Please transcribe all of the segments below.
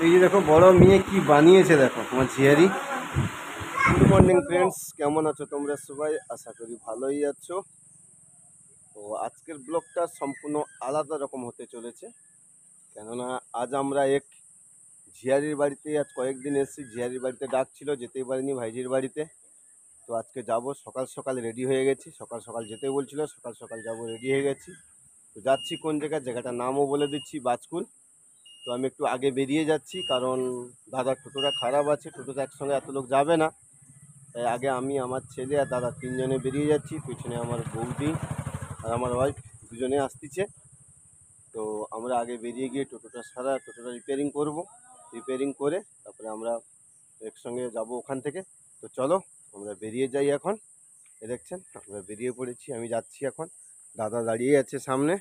এই যে দেখো বড় মেয়ে কি বানিয়েছে, দেখো আমার ঝিয়ারি। গুড মর্নিং ফ্রেন্ডস, কেমন আছো তোমরা সবাই? আশা করি ভালোই আছো। তো আজকের ব্লগটা সম্পূর্ণ আলাদা রকম হতে চলেছে, কেননা আজ আমরা এক ঝিয়ারির বাড়িতে আজ কয়েকদিন এসেছি। ঝিয়ারির বাড়িতে ডাক ছিল, যেতেই পারিনি ভাইজির বাড়িতে। তো আজকে যাব, সকাল সকাল রেডি হয়ে গেছি। সকাল সকাল যেতে বলছিল, সকাল সকাল যাব, রেডি হয়ে গেছি। তো যাচ্ছি কোন জায়গায়, জায়গাটার নামও বলে দিচ্ছি, বাজকুল। তো আমি একটু আগে বেরিয়ে যাচ্ছি, কারণ দাদার টোটোটা খারাপ আছে, টোটোতে একসঙ্গে এত লোক যাবে না। তাই আগে আমি, আমার ছেলে আর দাদা তিনজনে বেরিয়ে যাচ্ছি। পিছনে আমার বৌদি আর আমার ওয়াইফ দুজনে আসতেছে। তো আমরা আগে বেরিয়ে গিয়ে টোটোটা রিপেয়ারিং করব। রিপেয়ারিং করে তারপরে আমরা একসঙ্গে যাব ওখান থেকে। তো চলো আমরা বেরিয়ে যাই এখন। দেখছেন আমরা বেরিয়ে পড়েছি, আমি যাচ্ছি এখন। দাদা দাঁড়িয়ে আছে সামনে।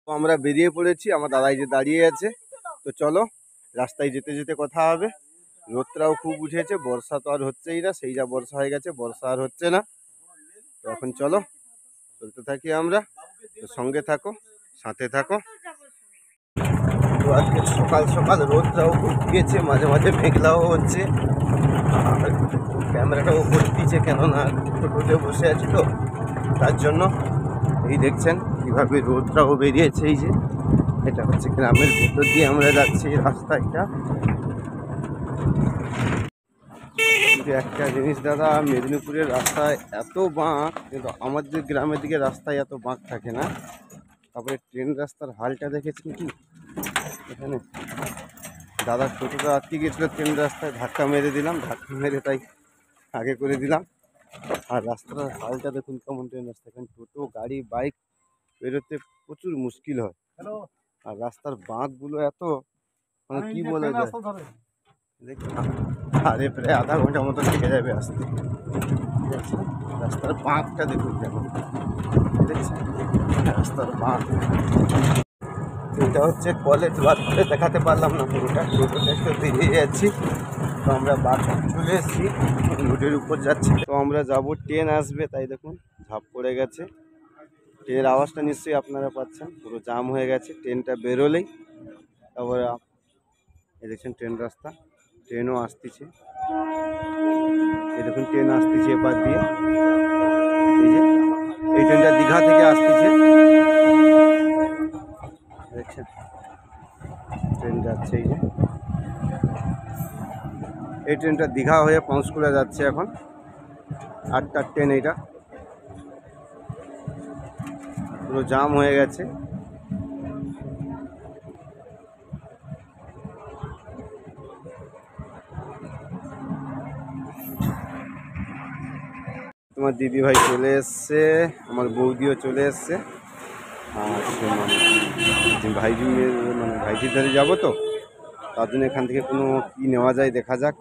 তো আমরা বেরিয়ে পড়েছি, আমার দাদাই যে দাঁড়িয়ে আছে। তো চলো রাস্তায় যেতে যেতে কথা হবে। রোদটাও খুব উঠেছে, বর্ষা তো আর হচ্ছেই না, সেই যা বর্ষা হয়ে গেছে, বর্ষা আর হচ্ছে না। তো এখন চলো চলতে থাকি আমরা। তো সঙ্গে থাকো, সাথে থাকো। তো আজকে সকাল সকাল রোদটাও উঠেছে, মাঝে মাঝে মেঘলাও হচ্ছে। আর ক্যামেরাটাও করতেছে, কেননা টোটোতে বসে আছি তো তার জন্য। এই দেখছেন কীভাবে রোদটাও বেরিয়েছে। এই যে এটা হচ্ছে গ্রামের ভিতর দিয়ে আমরা যাচ্ছি, রাস্তাটা। একটা জিনিস দাদা, মেদিনীপুরের রাস্তায় এত বাঁক, কিন্তু আমাদের গ্রামের দিকে রাস্তায় এত বাঁক থাকে না। তারপরে ট্রেন রাস্তার হালটা দেখেছেন কি এখানে? দাদার টোটোটা আটকে গিয়েছিল ট্রেন রাস্তায়, ধাক্কা মেরে দিলাম, ধাক্কা মেরে তাই আগে করে দিলাম। আর রাস্তার হালটা দেখুন কেমন, ট্রেন রাস্তা এখানে টোটো গাড়ি বাইক বেরোতে প্রচুর মুশকিল হয়। আর রাস্তার বাঁকগুলো এত, মানে কি বলা যায়, আরে প্রায় আধা ঘন্টার মতো লেগে যাবে আসতে। রাস্তার বাঁকটা দেখুন কেমন, দেখছেন রাস্তার বাঁক। এটা হচ্ছে কলেজ, বাদ করে দেখাতে পারলাম না পুরোটা, টোটোটা একটু বেরিয়ে যাচ্ছি। তো আমরা বাস চলে এসেছি, রোডের উপর যাচ্ছি। তো আমরা যাব, ট্রেন আসবে, তাই দেখুন ঝাঁপ পড়ে গেছে। ট্রেনের আওয়াজটা নিশ্চয়ই আপনারা পাচ্ছেন, পুরো জাম হয়ে গেছে। ট্রেনটা বেরোলেই তারপরে এই দেখছেন ট্রেন রাস্তা, ট্রেনও আসতেছে। এই দেখুন ট্রেন আসতেছে এপার দিয়ে। এই যে এই ট্রেনটা দীঘা থেকে আসতেছে, দেখছেন ট্রেন যাচ্ছে। এই যে এই ট্রেনটা দীঘা হয়ে পাঁশকুড়া যাচ্ছে এখন, 8টার ট্রেন। এইটা পুরো জাম হয়ে গেছে। তোমার দিদি ভাই চলে এসছে, আমার বৌদিও চলে এসছে। আর ভাইজি, মানে ভাইজির ধারে যাবো তো, তার জন্য এখান থেকে কোনো কী নেওয়া যায় দেখা যাক।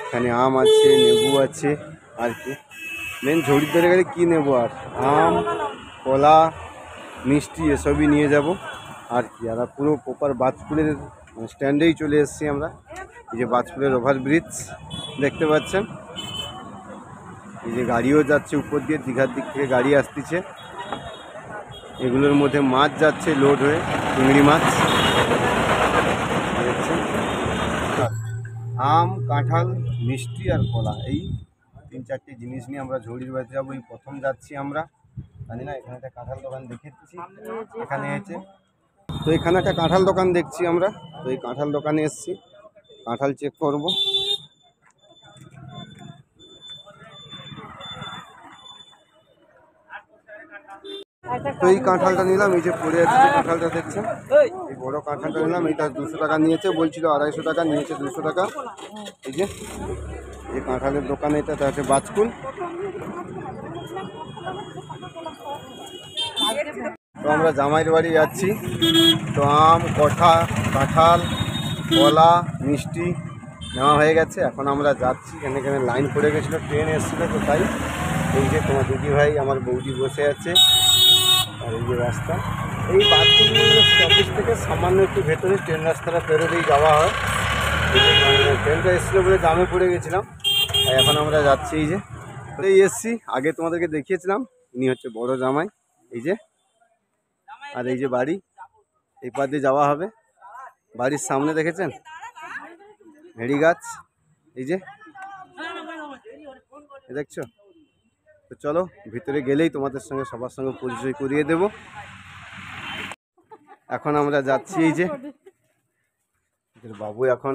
এখানে আম আছে, লেবু আছে, আর কি মেন ঝড়ির ধারে গেলে কী নেবো, আর আম, কলা, মিষ্টি এসবই নিয়ে যাব আর কি। আর পুরো প্রপার বাজপুরের স্ট্যান্ডেই চলে এসেছি আমরা। এই যে বাজপুরের ওভারব্রিজ দেখতে পাচ্ছেন, এই যে গাড়িও যাচ্ছে উপর দিয়ে, দীঘার দিক থেকে গাড়ি আসতেছে। এগুলোর মধ্যে মাছ যাচ্ছে লোড হয়ে, চিংড়ি মাছ দেখছেন। আম, কাঁঠাল, মিষ্টি আর কলা, এই 3-4টে জিনিস নিয়ে আমরা ঝড়ির বাড়িতে যাবো। এই প্রথম যাচ্ছি আমরা, জানি না। এখানে একটা কাঁঠাল দোকান দেখেছি, এখানে এসে তো এখানে একটা কাঁঠাল দোকান দেখছি আমরা। তো এই কাঁঠাল দোকানে এসেছি, কাঁঠাল চেক করব। তো এই কাঁঠালটা নিলাম, এই যে পড়ে আছে যে কাঁঠালটা দেখছেন, এই বড় কাঁঠালটা নিলাম। এইটা 200 টাকা নিয়েছে, বলছিল 250 টাকা, নিয়েছে 200 টাকা। এই যে এই কাঁঠালের দোকানে, এটা হচ্ছে বাজকুল। তো আমরা জামাইয়ের বাড়ি যাচ্ছি। তো আম, কাঁঠাল, কলা, মিষ্টি নেওয়া হয়ে গেছে। এখন আমরা যাচ্ছি, এখানে লাইন পড়ে গেছিলো, ট্রেন এসেছিলো, তো তাই। এই যে তোমার দিদি ভাই, আমার বৌদি বসে আছে। আর এই যে রাস্তা, এই বাজপুর অফিস থেকে সামান্য একটু ভেতরে ট্রেন রাস্তাটা পেরোতেই যাওয়া হয়। ট্রেনটা এসেছিলো বলে জামে পড়ে গেছিলাম, আর এখন আমরা যাচ্ছি। এই যে এই এসছি, আগে তোমাদেরকে দেখিয়েছিলাম, ইনি হচ্ছে বড় জামাই। এই যে, আর এই যে বাড়ি, এই পা দিয়ে যাওয়া হবে। বাড়ির সামনে দেখেছেন ভেড়ি গাছ, এই যে দেখছো। তো চলো ভিতরে গেলেই তোমাদের সঙ্গে সবার সঙ্গে পরিচয় করিয়ে দেব। এখন আমরা যাচ্ছি, এই যে বাবু এখন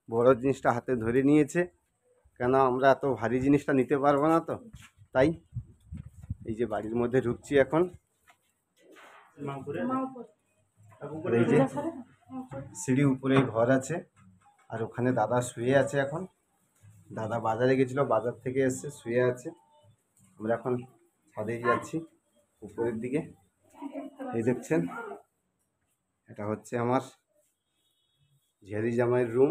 বড় জিনিসটা হাতে ধরে নিয়েছে, কেন আমরা এত ভারী জিনিসটা নিতে পারবো না, তো তাই এই যে বাড়ির মধ্যে ঢুকছি এখন। এই যে সিঁড়ি উপরে ঘর আছে, আর ওখানে দাদা শুয়ে আছে। এখন দাদা বাজারে গেছিল, বাজার থেকে এসে শুয়ে আছে। আমরা এখন ছাদে যাচ্ছি উপরের দিকে। এই দেখছেন, এটা হচ্ছে আমার ঝিয়ারি জামাইয়ের রুম,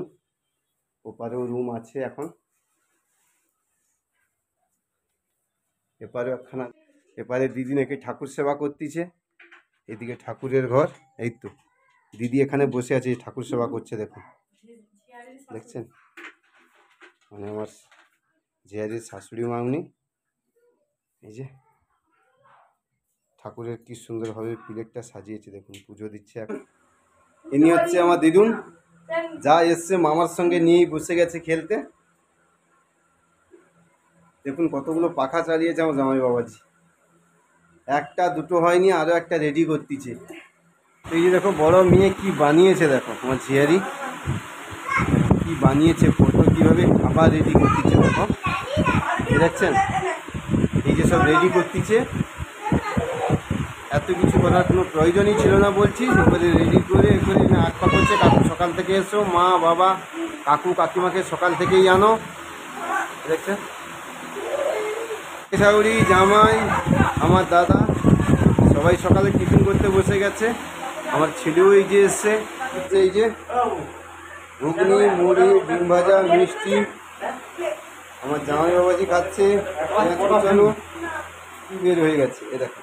ওপারেও রুম আছে। এখন এপারে একখানা, এপারে দিদি নাকি ঠাকুর সেবা করতেছে, এদিকে ঠাকুরের ঘর। এই তো দিদি এখানে বসে আছে, ঠাকুর সেবা করছে, দেখুন দেখছেন। মানে আমার ঝিয়ারির শাশুড়ি মা উনি, এই যে ঠাকুরের কি সুন্দরভাবে প্লেটটা সাজিয়েছে, দেখুন পুজো দিচ্ছে এখন। ইনি হচ্ছে আমার দিদুন, যা এসছে মামার সঙ্গে নিয়েই বসে গেছে খেলতে। দেখুন কতগুলো পাখা চালিয়েছে আমার জামাই বাবাজি, একটা দুটো হয়নি, আরও একটা রেডি করতেছে। এই যে দেখো বড় মেয়ে কি বানিয়েছে, দেখো আমার ঝিয়ারি কি বানিয়েছে, ফটো কীভাবে খাবার রেডি করতেছে, দেখো দেখছেন। এই যে সব রেডি করতেছে, এত কিছু করার কোনো প্রয়োজনই ছিল না বলছি। এবারে রেডি করে করে আগ পা করছে। কাকু সকাল থেকে এসো, মা বাবা কাকু কাকিমাকে সকাল থেকেই আনো, দেখছেন। শাশুড়ি জামাই আমার দাদা সবাই সকালে টিফিন করতে বসে গেছে। আমার ছেলেও এই যে এসছে, এই যে ঘুগনি মুড়ি ডিম ভাজা মিষ্টি আমার জামাই বাবাজি খাচ্ছে। বের হয়ে গেছে, এ দেখো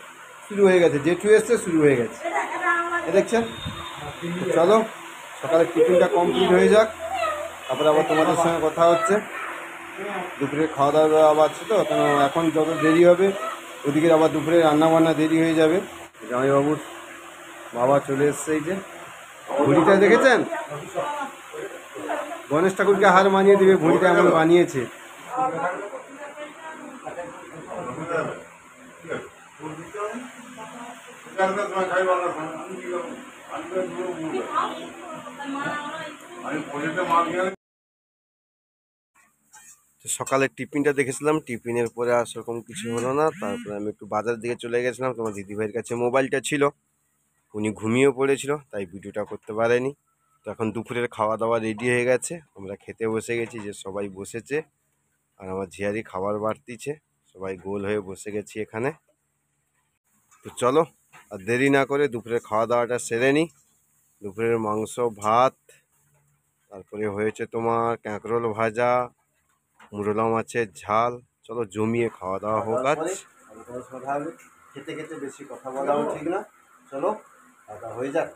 শুরু হয়ে গেছে, জেঠু এসছে শুরু হয়ে গেছে, এ দেখছেন। চলো সকালে টিফিনটা কমপ্লিট হয়ে যাক, তারপরে আবার তোমাদের সঙ্গে কথা হচ্ছে। দুপুরে খাওয়া দাওয়া আবার আছে, তো কেন এখন যত দেরি হবে ওদিকে আবার দুপুরে রান্নাবান্না দেরি হয়ে যাবে। জামাইবাবুর বাবা চলে এসছে, এই যে ঘড়িটা দেখেছেন, গণেশ ঠাকুরকে হার মানিয়ে দেবে, ঘড়িটা এমন বানিয়েছে। সকালের টিফিনটা দেখেছিলাম, টিফিনের পরে আর সেরকম কিছু হলো না। তারপরে আমি একটু বাজার দিকে চলে গেছিলাম, তোমার দিদিভাইয়ের কাছে মোবাইলটা ছিল, উনি ঘুমিয়েও পড়েছিল, তাই ভিডিওটা করতে পারেনি। তো এখন দুপুরের খাওয়া দাওয়া রেডি হয়ে গেছে, আমরা খেতে বসে গেছি, যে সবাই বসেছে আর আমার ঝিয়ারি খাবার বাড়তিছে, সবাই গোল হয়ে বসে গেছি এখানে। তো চলো আর দেরি না করে দুপুরের খাওয়া দাওয়াটা সেরে নিই। দুপুরের মাংস ভাত, তারপরে হয়েছে তোমার কাঁকরোল ভাজা, মুরলা মাছের ঝাল। চলো জমিয়ে খাওয়া দাওয়া হোক। আজ খেতে খেতে বেশি কথা বলাও ঠিক না, চলো খাওয়া হয়ে যাক।